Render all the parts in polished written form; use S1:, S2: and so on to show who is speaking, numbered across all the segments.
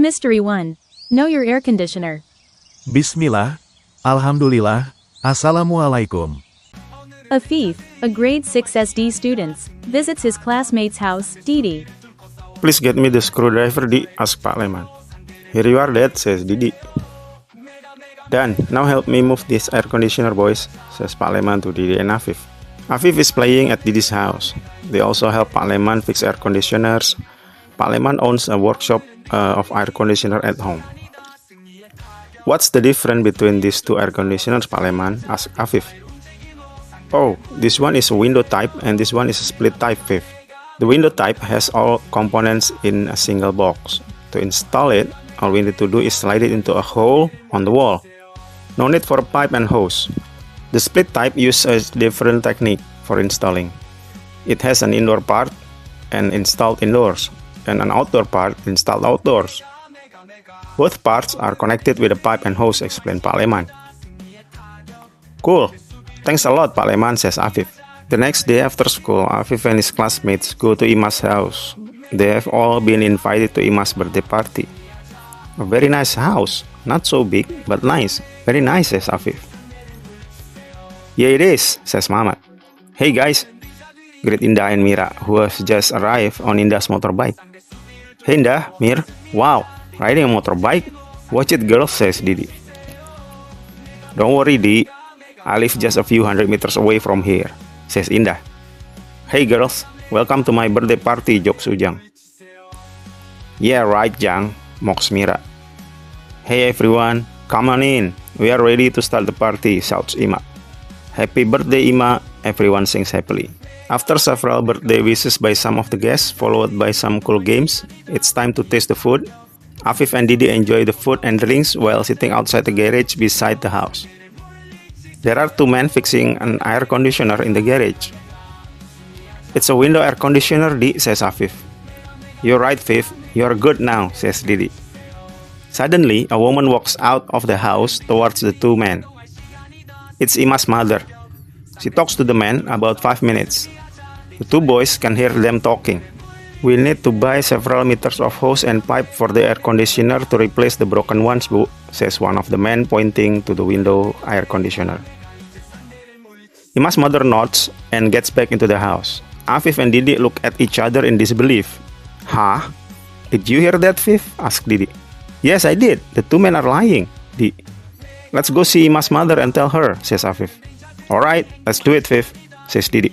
S1: Mystery 1. Know your air conditioner.
S2: Bismillah, Alhamdulillah, Assalamualaikum.
S1: Afif, a grade 6 SD student, visits his classmate's house, Didi.
S3: Please get me the screwdriver, Di, asked Pak Leman. Here you are, Dad, says Didi. Done. Now help me move this air conditioner, boys, says Pak Leman to Didi and Afif. Afif is playing at Didi's house. They also help Pak Leman fix air conditioners. Pak Leman owns a workshop of air conditioner at home. What's the difference between these two air conditioners, Pak Leman? Asked Afif. Oh, this one is a window type and this one is a split type, Afif. The window type has all components in a single box. To install it, all we need to do is slide it into a hole on the wall. No need for a pipe and hose. The split type uses a different technique for installing. It has an indoor part and installed indoors, and an outdoor part installed outdoors. Both parts are connected with a pipe and hose, explained Pak Leman. Cool. Thanks a lot, Pak Leman, says Afif. The next day after school, Afif and his classmates go to Ima's house. They have all been invited to Ima's birthday party. A very nice house. Not so big, but nice. Very nice, says Afif. Yeah, it is, says Mamat. Hey guys, greet Indah and Mira, who has just arrived on Indah's motorbike. Hey Indah, Mir, wow, riding a motorbike? Watch it, girls, says Didi. Don't worry, Di. I live just a few hundred meters away from here, says Indah. Hey girls, welcome to my birthday party, jokes Ujang. Yeah, right, Jang, mocks Mira. Hey everyone, come on in. We are ready to start the party, shouts Ima. Happy birthday, Ima, everyone sings happily. After several birthday wishes by some of the guests, followed by some cool games, it's time to taste the food. Afif and Didi enjoy the food and drinks while sitting outside the garage beside the house. There are two men fixing an air conditioner in the garage. It's a window air conditioner, Di, says Afif. You're right, Fif. You're good now, says Didi. Suddenly, a woman walks out of the house towards the two men. It's Ima's mother. She talks to the man about 5 minutes. The two boys can hear them talking. We need to buy several meters of hose and pipe for the air conditioner to replace the broken ones, Bu, says one of the men, pointing to the window air conditioner. Ima's mother nods and gets back into the house. Afif and Didi look at each other in disbelief. Huh? Did you hear that, Fif? Asked Didi. Yes, I did. The two men are lying, Di. Let's go see Ima's mother and tell her, says Afif. Alright, let's do it, Fif, says Didi.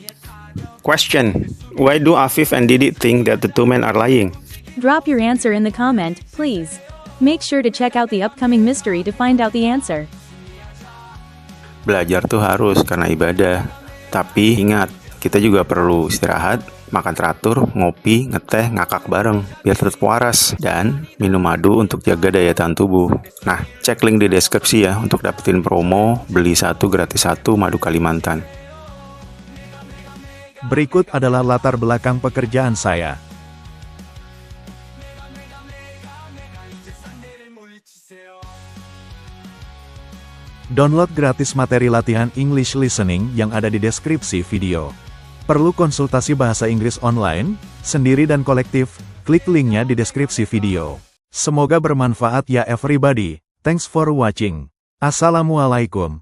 S3: Question. Why do Afif and Didi think that the two men are lying?
S1: Drop your answer in the comment, please. Make sure to check out the upcoming mystery to find out the answer.
S3: Belajar tuh harus karena ibadah. Tapi ingat, kita juga perlu istirahat, makan teratur, ngopi, ngeteh, ngakak bareng biar tetap waras, dan minum madu untuk jaga daya tahan tubuh. Nah, cek link di deskripsi ya untuk dapetin promo beli 1 gratis 1 madu Kalimantan.
S2: Berikut adalah latar belakang pekerjaan saya. Download gratis materi latihan English listening yang ada di deskripsi video. Perlu konsultasi bahasa Inggris online, sendiri dan kolektif? Klik linknya di deskripsi video. Semoga bermanfaat ya everybody. Thanks for watching. Assalamualaikum.